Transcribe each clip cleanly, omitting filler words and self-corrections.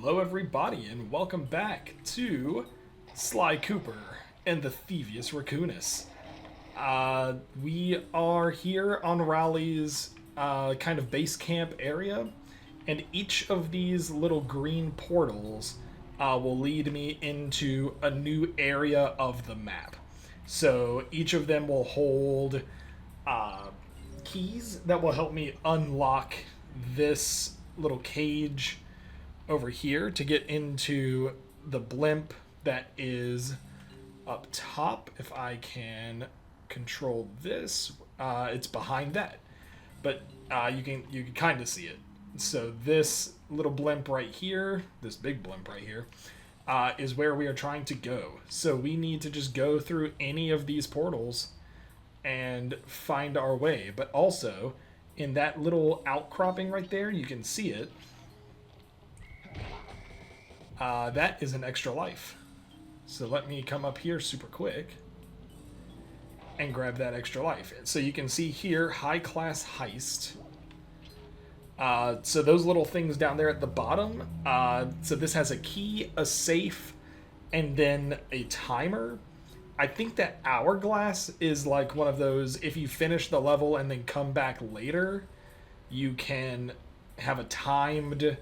Hello everybody and welcome back to Sly Cooper and the Thievius Raccoonus. We are here on Raleigh's kind of base camp area, and each of these little green portals will lead me into a new area of the map. So each of them will hold keys that will help me unlock this little cage over here to get into the blimp that is up top. If I can control this, it's behind that, but you can kind of see it. So this little blimp right here, this big blimp right here, is where we are trying to go. So we need to just go through any of these portals and find our way. But also, in that little outcropping right there, you can see it. That is an extra life. So let me come up here super quick and grab that extra life. So you can see here, high class heist. So those little things down there at the bottom, so this has a key, a safe, and then a timer. I think that hourglass is like one of those, if you finish the level and then come back later, you can have a timed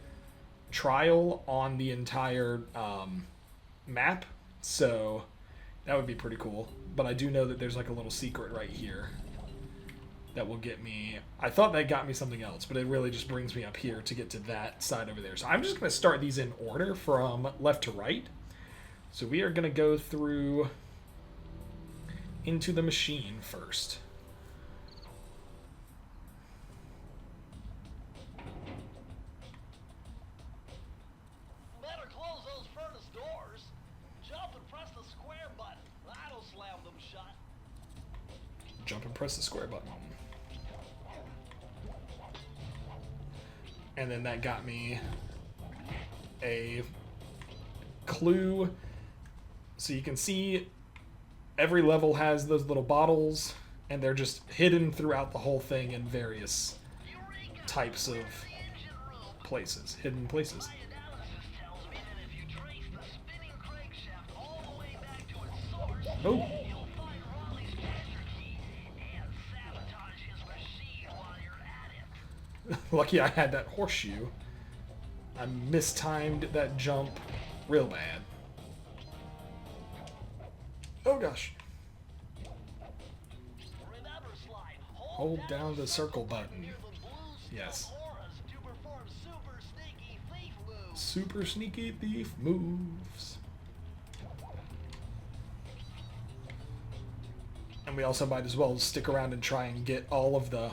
trial on the entire map. So that would be pretty cool. But I do know that there's like a little secret right here that will get me. I thought that got me something else, but it really just brings me up here to get to that side over there. So I'm just going to start these in order from left to right. So we are going to go through into the machine first. Better close those furnace doors. Jump and press the square button. That'll slam them shut. Jump and press the square button. And then that got me a clue. So you can see every level has those little bottles, and they're just hidden throughout the whole thing in various types of places, hidden places. Oh. Lucky I had that horseshoe. I mistimed that jump real bad. Oh gosh. Hold down the circle button. Yes. Super sneaky thief moves. And we also might as well stick around and try and get all of the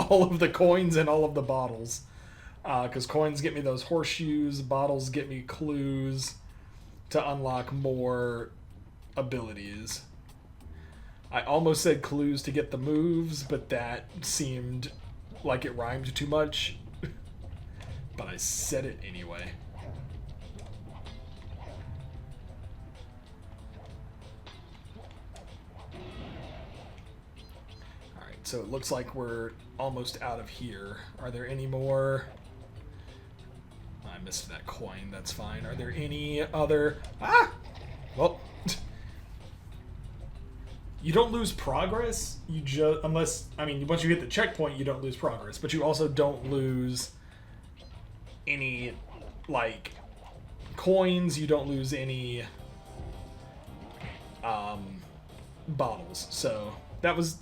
all of the coins and all of the bottles, because coins get me those horseshoes, bottles get me clues to unlock more abilities. I almost said clues to get the moves, but that seemed like it rhymed too much. But I said it anyway. So it looks like we're almost out of here. Are there any more? I missed that coin. That's fine. Are there any other? Well, you don't lose progress. You just, unless, I mean, once you hit the checkpoint, you don't lose progress. But you also don't lose any, like, coins. You don't lose any bottles. So that was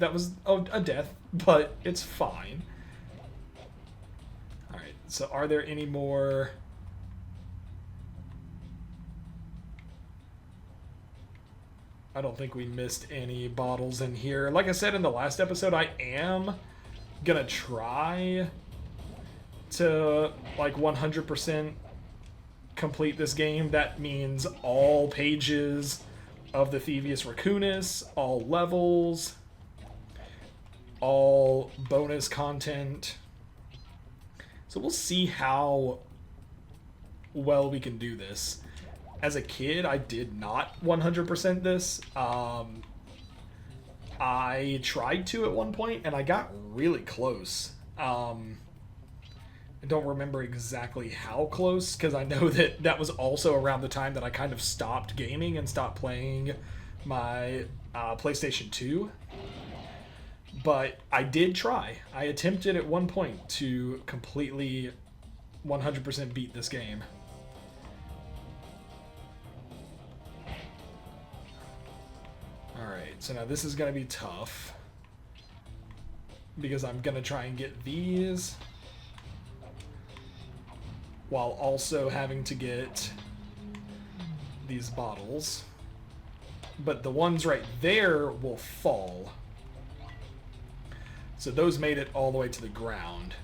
a death, but it's fine. All right. So are there any more? I don't think we missed any bottles in here. Like I said in the last episode, I am gonna try to like 100% complete this game. That means all pages of the Thievius Raccoonus, all levels, all bonus content. So we'll see how well we can do this. As a kid, I did not 100% this. I tried to at one point, and I got really close. I don't remember exactly how close, because I know that that was also around the time that I kind of stopped gaming and stopped playing my PlayStation 2. But I did try. I attempted at one point to completely 100% beat this game. Alright, so now this is going to be tough. Because I'm going to try and get these while also having to get these bottles. But the ones right there will fall. So those made it all the way to the ground.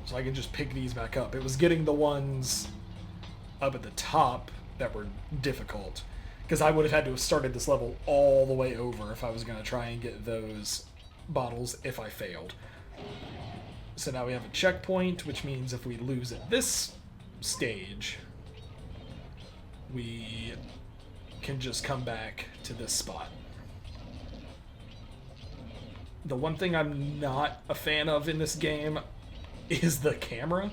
So I can just pick these back up. It was getting the ones up at the top that were difficult. Because I would have had to have started this level all the way over if I was going to try and get those bottles if I failed. So now we have a checkpoint, which means if we lose at this stage, we can just come back to this spot. The one thing I'm not a fan of in this game is the camera.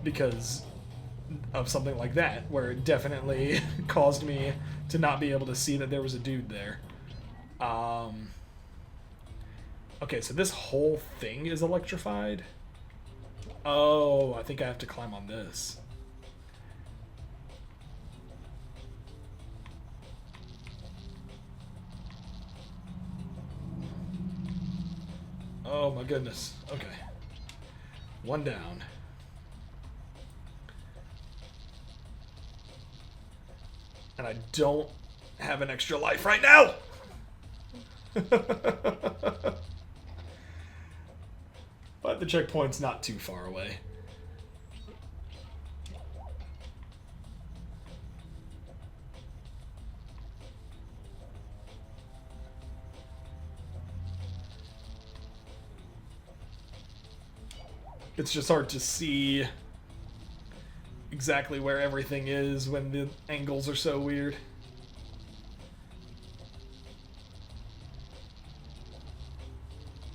Because of something like that, where it definitely caused me to not be able to see that there was a dude there. Okay, so this whole thing is electrified. Oh, I think I have to climb on this. Oh my goodness. Okay. One down. And I don't have an extra life right now! But the checkpoint's not too far away. It's just hard to see exactly where everything is when the angles are so weird.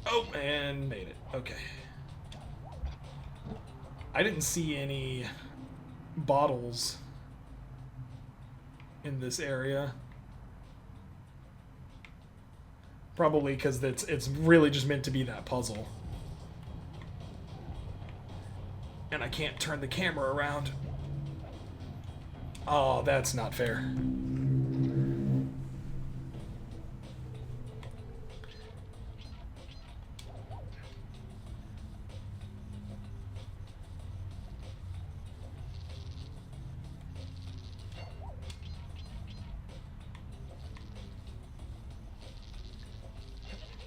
Oh, and made it. Okay. I didn't see any bottles in this area. Probably because it's really just meant to be that puzzle. And I can't turn the camera around. Oh, that's not fair.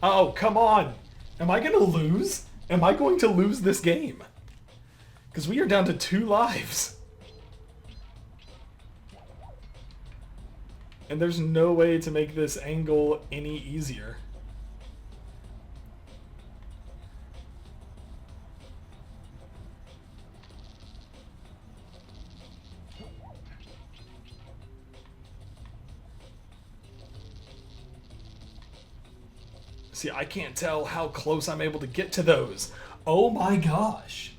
Oh, come on! Am I gonna lose? Am I going to lose this game? Because we are down to 2 lives. And there's no way to make this angle any easier. See, I can't tell how close I'm able to get to those. Oh my gosh.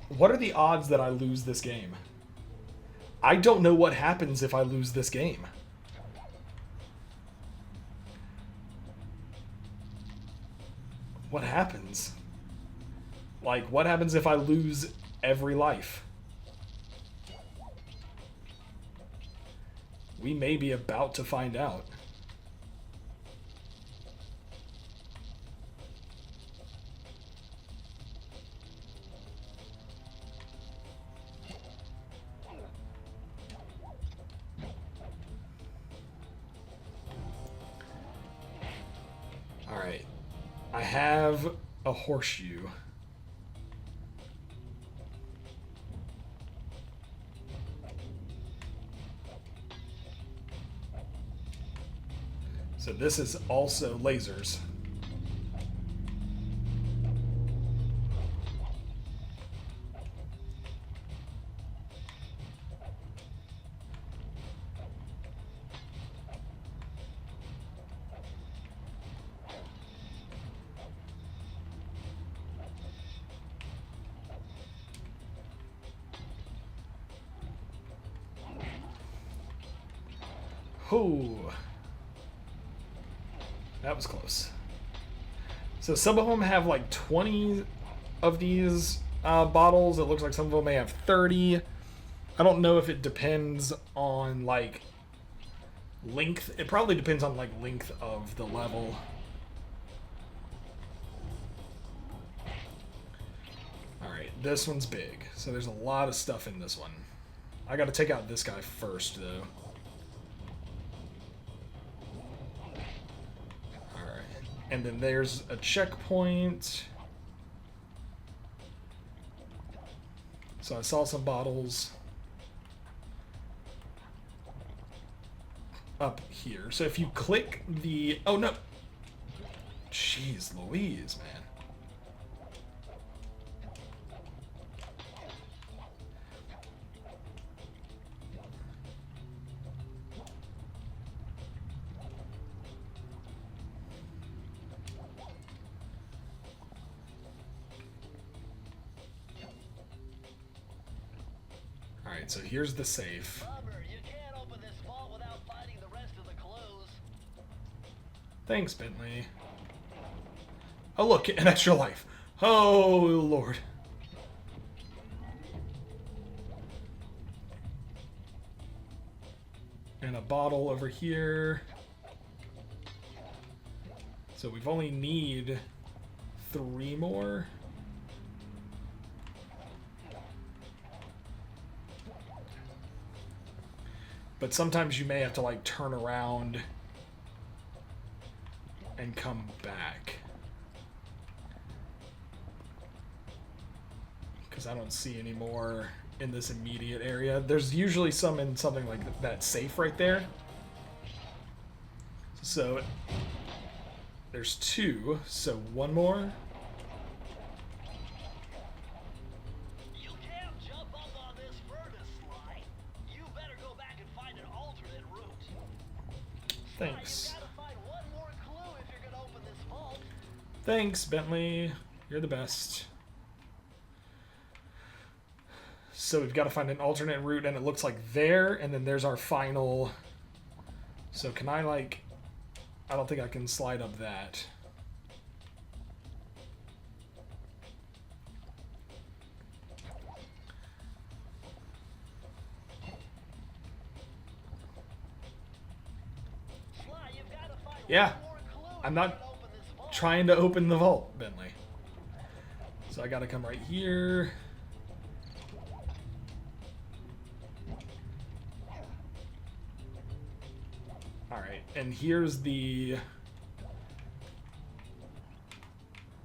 What are the odds that I lose this game? I don't know what happens if I lose this game. What happens? Like, what happens if I lose every life? We may be about to find out. Alright. I have a horseshoe. So this is also lasers. Oh, that was close. So some of them have like 20 of these bottles. It looks like some of them may have 30. I don't know if it depends on like length. It probably depends on like length of the level. Alright, this one's big. So there's a lot of stuff in this one. I gotta take out this guy first though. Alright. And then there's a checkpoint. So I saw some bottles up here. So if you click the... Oh, no. Jeez Louise, man. Alright, so here's the safe. Thanks, Bentley. Oh, look, an extra life. Oh, Lord. And a bottle over here. So we've only need 3 more. But sometimes you may have to, like, turn around and come back. Because I don't see any more in this immediate area. There's usually some in something like that safe right there. So there's 2, so 1 more. You can't jump up on this furnace, Sly. You better go back and find an alternate route. Thanks. Sly, you gotta find one more clue if you're gonna open this vault. Thanks, Bentley. You're the best. So we've got to find an alternate route, and it looks like there, and then there's our final... So can I, like... I don't think I can slide up that. Sly, you've gotta find Yeah. one more clue I'm if not you're gonna open this vault. trying to open the vault, Bentley. So I got to come right here. Alright, and here's the...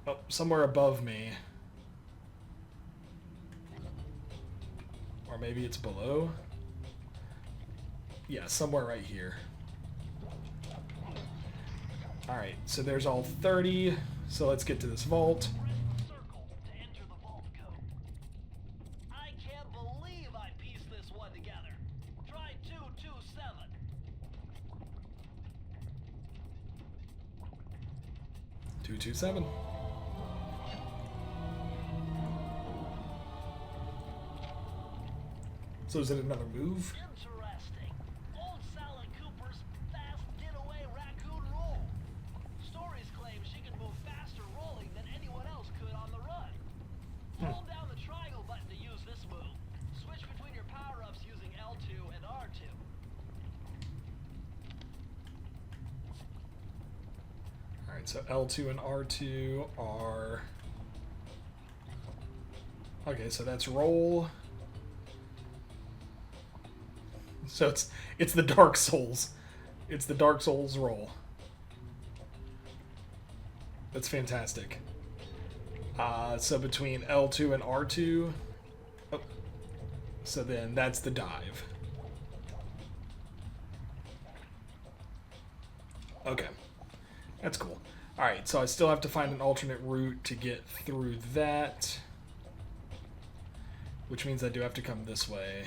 Oh, somewhere above me. Or maybe it's below? Yeah, somewhere right here. Alright, so there's all 30. So let's get to this vault. Press circle to enter the vault code. I can't believe I pieced this one together. Try 227. 227. So is it another move? Interesting. Old Sly Cooper's fast getaway raccoon roll. Stories claim she can move faster rolling than anyone else could on the run. Hold down the triangle button to use this move. Switch between your power-ups using L2 and R2. Alright, so L2 and R2 are... Okay, so that's roll. So it's the Dark Souls. It's the Dark Souls roll. That's fantastic. So between L2 and R2... Oh, so then that's the dive. Okay. That's cool. Alright, so I still have to find an alternate route to get through that. Which means I do have to come this way.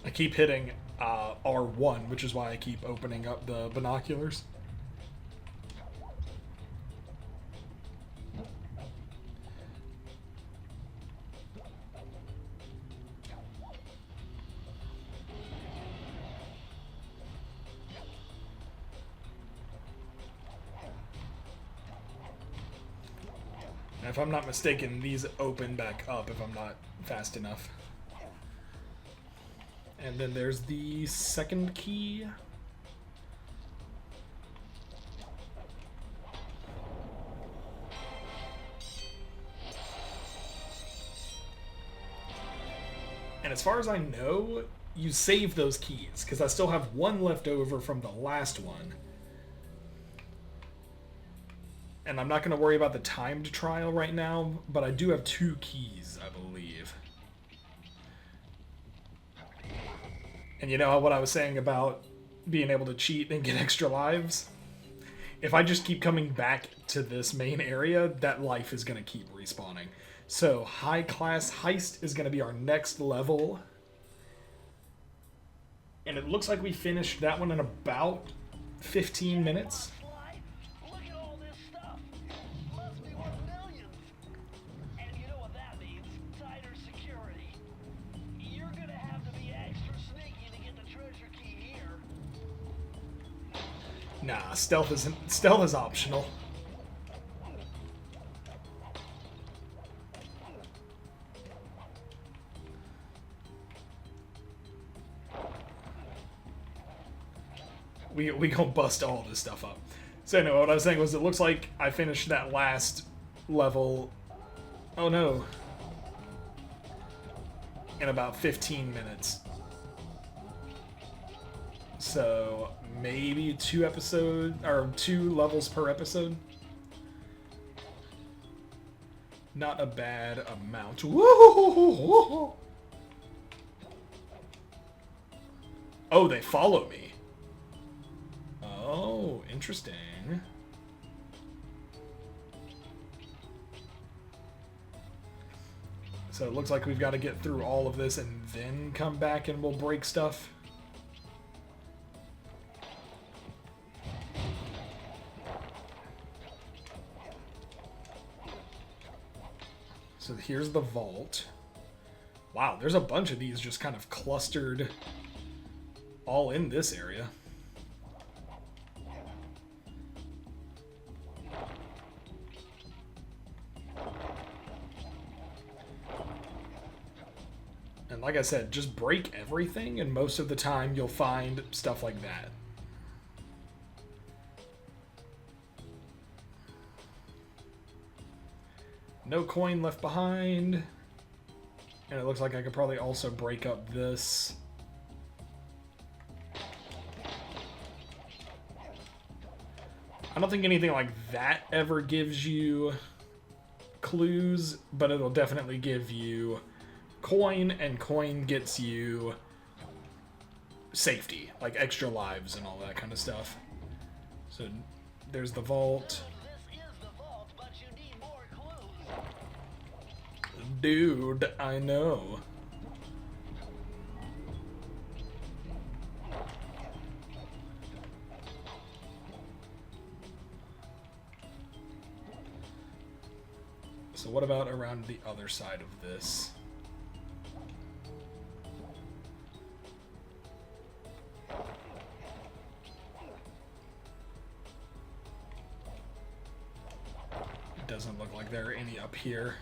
I keep hitting R1, which is why I keep opening up the binoculars. If I'm not mistaken, these open back up if I'm not fast enough. And then there's the second key. And as far as I know, you save those keys, because I still have one left over from the last one. And I'm not going to worry about the timed trial right now, but I do have 2 keys, I believe. And you know what I was saying about being able to cheat and get extra lives? If I just keep coming back to this main area, that life is going to keep respawning. So, high class heist is going to be our next level. And it looks like we finished that one in about 15 minutes. Sly, look at all this stuff. Must be worth millions. And you know what that means? Tighter security. You're gonna have to be extra sneaky to get the treasure key here. Nah, stealth is optional. We gonna bust all this stuff up. So anyway, what I was saying was it looks like I finished that last level. Oh no. In about 15 minutes. So maybe 2 levels per episode. Not a bad amount. Woo! Oh, they follow me. Oh, interesting. So it looks like we've got to get through all of this and then come back and we'll break stuff. So here's the vault. Wow, there's a bunch of these just kind of clustered all in this area. And like I said, just break everything, and most of the time you'll find stuff like that. No coin left behind. And it looks like I could probably also break up this. I don't think anything like that ever gives you clues, but it'll definitely give you coin, and coin gets you safety, like extra lives and all that kind of stuff. So there's the vault. This is the vault, but you need more clues. Dude, I know. So what about around the other side of this? It doesn't look like there are any up here.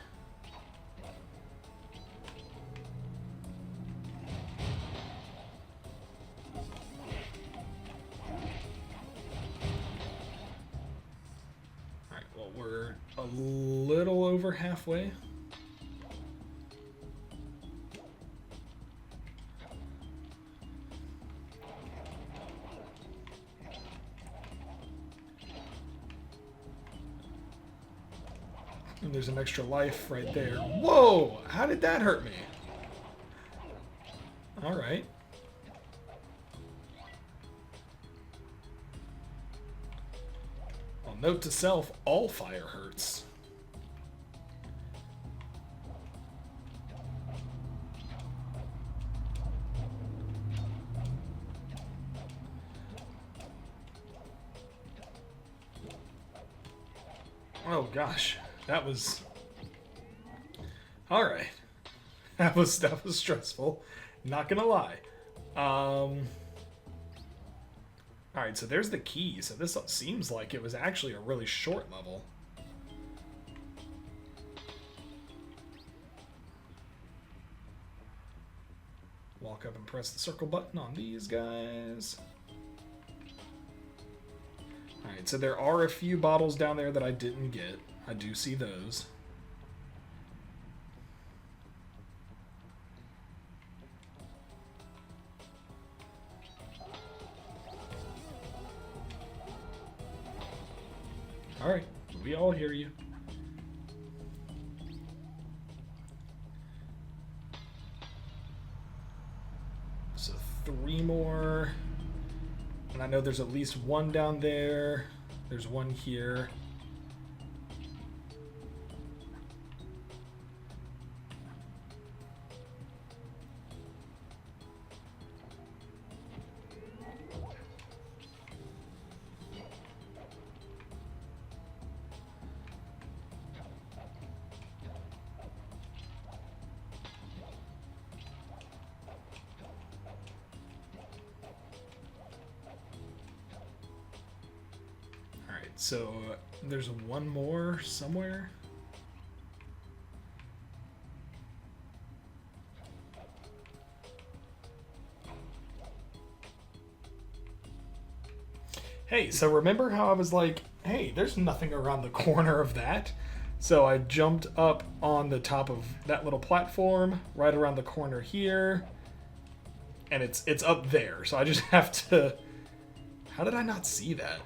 Alright, well, we're a little over halfway. And there's an extra life right there. Whoa! How did that hurt me? Alright. Well, note to self, all fire hurts. Oh gosh. That was all right. That was stressful. Not gonna lie. All right, so there's the key. So this seems like it was actually a really short level. Walk up and press the circle button on these guys. Alright, so there are a few bottles down there that I didn't get. I do see those. Alright, we all hear you. So 3 more. And I know there's at least 1 down there. There's 1 here. So there's 1 more somewhere. Hey, so remember how I was like, hey, there's nothing around the corner of that? So I jumped up on the top of that little platform right around the corner here. And it's up there. So I just have to... How did I not see that?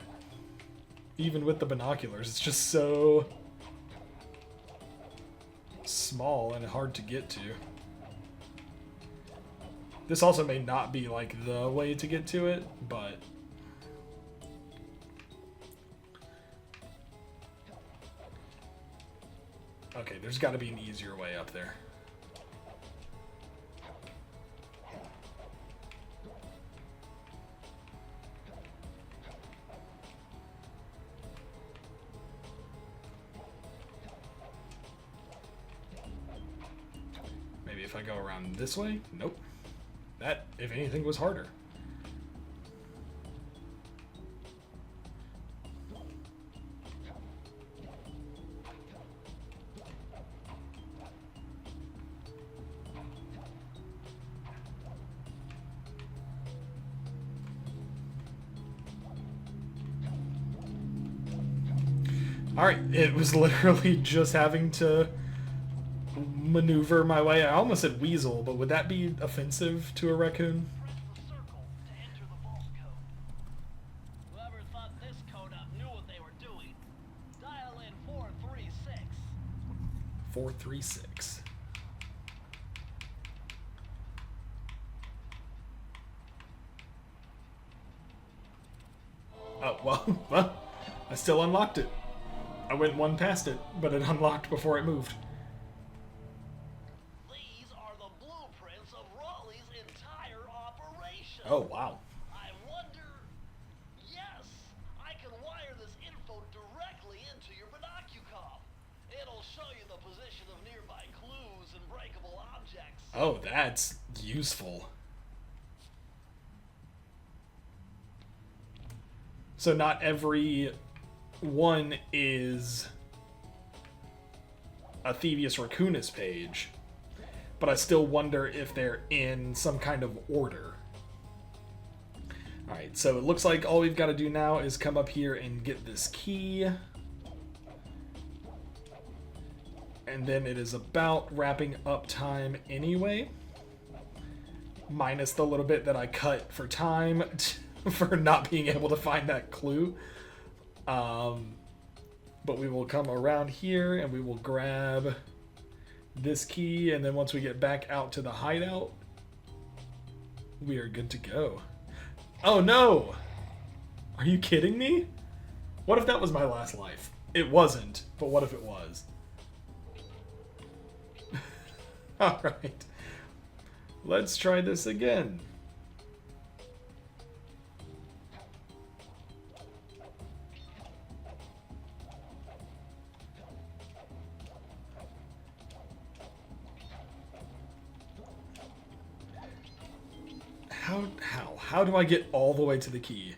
Even with the binoculars, it's just so small and hard to get to. This also may not be like the way to get to it, but okay, there's got to be an easier way up there. If I go around this way, nope. That, if anything, was harder. Alright, it was literally just having to maneuver my way. I almost said weasel, but would that be offensive to a raccoon? Press the circle to enter the vault code. Whoever thought this code up knew what they were doing. Dial in 436. 436. Oh, well, I still unlocked it. I went 1 past it, but it unlocked before it moved. Oh, wow. I wonder... Yes! I can wire this info directly into your binocucom. It'll show you the position of nearby clues and breakable objects. Oh, that's useful. So not every one is a Thievius Raccoonus page, but I still wonder if they're in some kind of order. Alright, so it looks like all we've got to do now is come up here and get this key. And then it is about wrapping up time anyway. Minus the little bit that I cut for time for not being able to find that clue. But we will come around here and we will grab this key. And then once we get back out to the hideout, we are good to go. Oh no! Are you kidding me? What if that was my last life? It wasn't, but what if it was? Alright. Let's try this again. How do I get all the way to the key?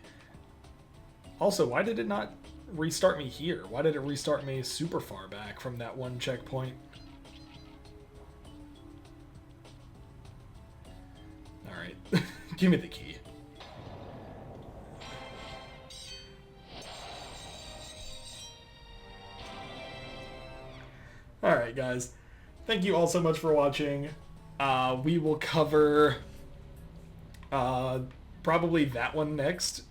Also, why did it not restart me here? Why did it restart me super far back from that 1 checkpoint? Alright. Give me the key. Alright, guys. Thank you all so much for watching. We will cover probably that one next.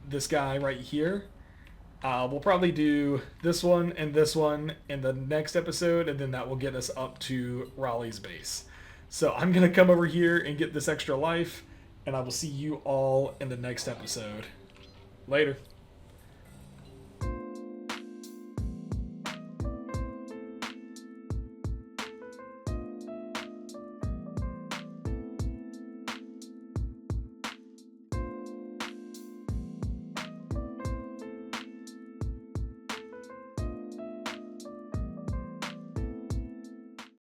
This guy right here. We'll probably do this one in the next episode, and then that will get us up to Raleigh's base. So I'm going to come over here and get this extra life, and I will see you all in the next episode. Later.